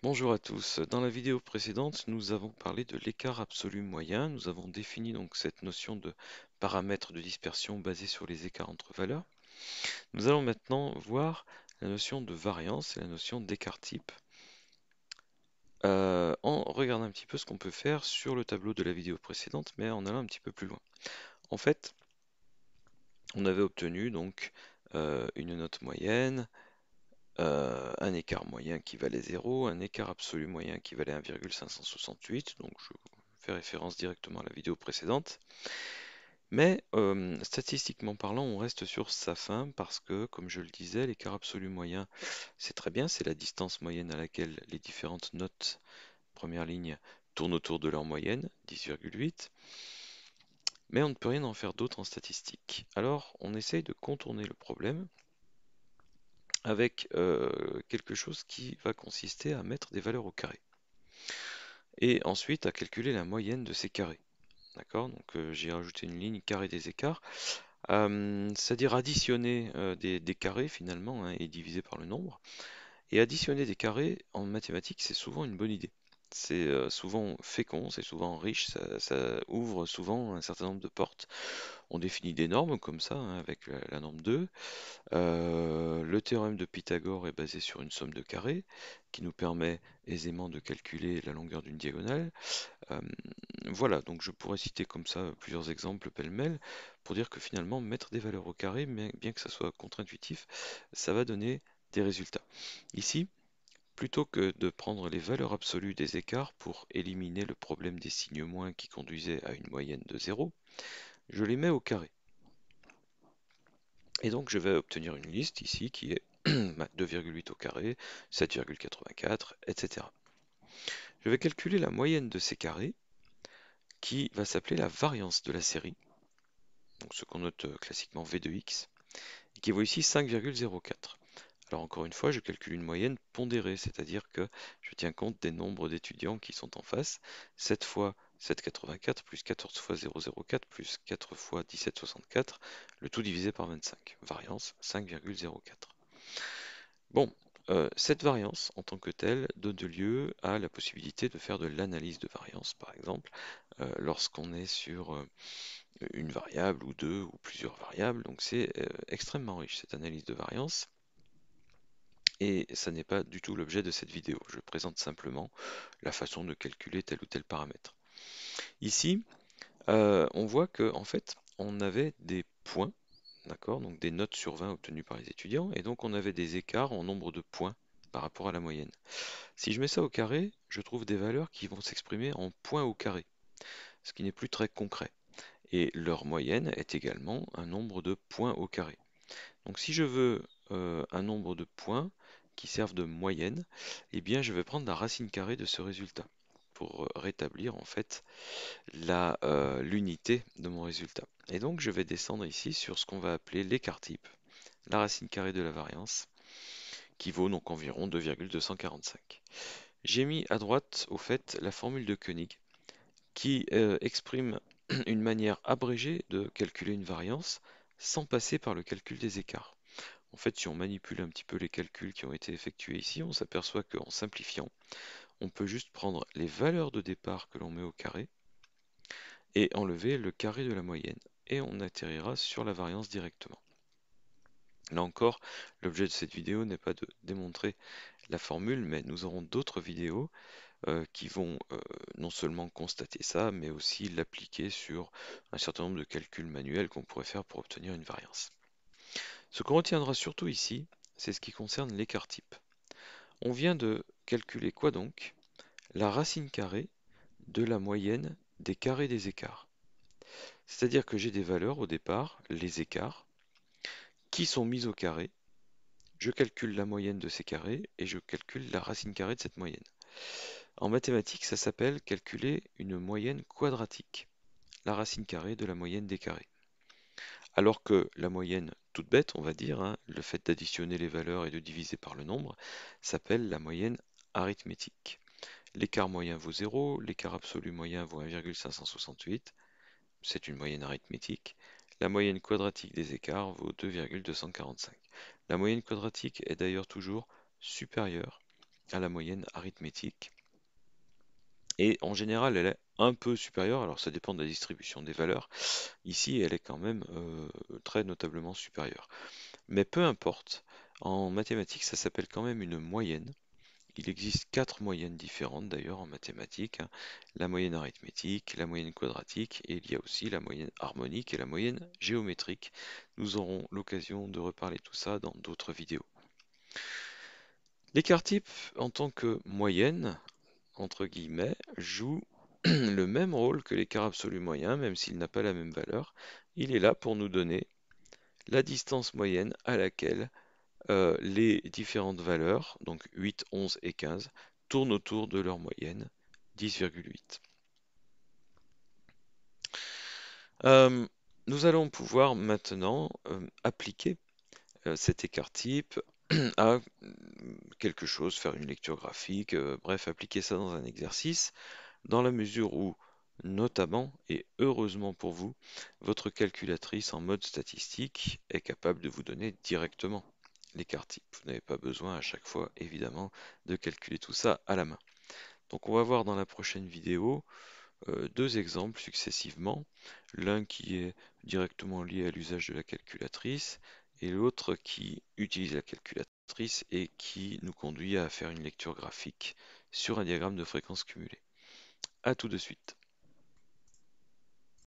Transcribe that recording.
Bonjour à tous. Dans la vidéo précédente, nous avons parlé de l'écart absolu moyen. Nous avons défini donc cette notion de paramètre de dispersion basé sur les écarts entre valeurs. Nous allons maintenant voir la notion de variance et la notion d'écart type en regardant un petit peu ce qu'on peut faire sur le tableau de la vidéo précédente, mais en allant un petit peu plus loin. En fait, on avait obtenu donc une note moyenne, un écart moyen qui valait 0, un écart absolu moyen qui valait 1,568, donc je fais référence directement à la vidéo précédente. Mais statistiquement parlant, on reste sur sa fin parce que, comme je le disais, l'écart absolu moyen, c'est très bien, c'est la distance moyenne à laquelle les différentes notes, première ligne, tournent autour de leur moyenne, 10,8. Mais on ne peut rien en faire d'autre en statistique. Alors, on essaye de contourner le problème avec quelque chose qui va consister à mettre des valeurs au carré. Et ensuite à calculer la moyenne de ces carrés. D'accord? Donc j'ai rajouté une ligne carré des écarts, c'est-à-dire additionner des carrés finalement hein, et diviser par le nombre. Et additionner des carrés en mathématiques, c'est souvent une bonne idée. C'est souvent fécond, c'est souvent riche, ça ouvre souvent un certain nombre de portes. On définit des normes comme ça, hein, avec la norme 2. Le théorème de Pythagore est basé sur une somme de carrés qui nous permet aisément de calculer la longueur d'une diagonale. Euh, voilà, donc je pourrais citer comme ça plusieurs exemples pêle-mêle pour dire que finalement mettre des valeurs au carré, mais bien que ça soit contre-intuitif, ça va donner des résultats. Ici, plutôt que de prendre les valeurs absolues des écarts pour éliminer le problème des signes moins qui conduisait à une moyenne de 0, je les mets au carré. Et donc je vais obtenir une liste ici qui est 2,8 au carré, 7,84, etc. Je vais calculer la moyenne de ces carrés qui va s'appeler la variance de la série, donc ce qu'on note classiquement V de x, et qui vaut ici 5,04. Alors encore une fois, je calcule une moyenne pondérée, c'est-à-dire que je tiens compte des nombres d'étudiants qui sont en face. 7 fois 7,84 plus 14 fois 0,04 plus 4 fois 17,64, le tout divisé par 25. Variance 5,04. Bon, cette variance en tant que telle donne lieu à la possibilité de faire de l'analyse de variance, par exemple, lorsqu'on est sur une variable ou deux ou plusieurs variables. Donc c'est extrêmement riche cette analyse de variance. Et ça n'est pas du tout l'objet de cette vidéo. Je présente simplement la façon de calculer tel ou tel paramètre. Ici, on voit que en fait, on avait des points, d'accord, donc des notes sur 20 obtenues par les étudiants, et donc on avait des écarts en nombre de points par rapport à la moyenne. Si je mets ça au carré, je trouve des valeurs qui vont s'exprimer en points au carré, ce qui n'est plus très concret. Et leur moyenne est également un nombre de points au carré. Donc si je veux un nombre de points qui servent de moyenne, eh bien je vais prendre la racine carrée de ce résultat pour rétablir en fait l'unité de mon résultat. Et donc je vais descendre ici sur ce qu'on va appeler l'écart type, la racine carrée de la variance, qui vaut donc environ 2,245. J'ai mis à droite au fait la formule de Koenig qui exprime une manière abrégée de calculer une variance sans passer par le calcul des écarts. En fait, si on manipule un petit peu les calculs qui ont été effectués ici, on s'aperçoit qu'en simplifiant, on peut juste prendre les valeurs de départ que l'on met au carré et enlever le carré de la moyenne. Et on atterrira sur la variance directement. Là encore, l'objet de cette vidéo n'est pas de démontrer la formule, mais nous aurons d'autres vidéos qui vont non seulement constater ça, mais aussi l'appliquer sur un certain nombre de calculs manuels qu'on pourrait faire pour obtenir une variance. Ce qu'on retiendra surtout ici, c'est ce qui concerne l'écart type. On vient de calculer quoi donc? La racine carrée de la moyenne des carrés des écarts. C'est-à-dire que j'ai des valeurs au départ, les écarts, qui sont mises au carré. Je calcule la moyenne de ces carrés et je calcule la racine carrée de cette moyenne. En mathématiques, ça s'appelle calculer une moyenne quadratique, la racine carrée de la moyenne des carrés. Alors que la moyenne toute bête, on va dire, hein, le fait d'additionner les valeurs et de diviser par le nombre, s'appelle la moyenne arithmétique. L'écart moyen vaut 0, l'écart absolu moyen vaut 1,568, c'est une moyenne arithmétique. La moyenne quadratique des écarts vaut 2,245. La moyenne quadratique est d'ailleurs toujours supérieure à la moyenne arithmétique. Et en général, elle est un peu supérieure, alors ça dépend de la distribution des valeurs. Ici, elle est quand même très notablement supérieure. Mais peu importe, en mathématiques, ça s'appelle quand même une moyenne. Il existe 4 moyennes différentes d'ailleurs en mathématiques, hein. La moyenne arithmétique, la moyenne quadratique, et il y a aussi la moyenne harmonique et la moyenne géométrique. Nous aurons l'occasion de reparler de tout ça dans d'autres vidéos. L'écart type, en tant que moyenne, entre guillemets, joue le même rôle que l'écart absolu moyen, même s'il n'a pas la même valeur. Il est là pour nous donner la distance moyenne à laquelle les différentes valeurs, donc 8, 11 et 15, tournent autour de leur moyenne, 10,8. Nous allons pouvoir maintenant appliquer cet écart type à quelque chose, faire une lecture graphique, bref, appliquer ça dans un exercice, dans la mesure où, notamment, et heureusement pour vous, votre calculatrice en mode statistique est capable de vous donner directement l'écart type. Vous n'avez pas besoin à chaque fois, évidemment, de calculer tout ça à la main. Donc on va voir dans la prochaine vidéo deux exemples successivement, l'un qui est directement lié à l'usage de la calculatrice et l'autre qui utilise la calculatrice et qui nous conduit à faire une lecture graphique sur un diagramme de fréquence cumulée. A tout de suite.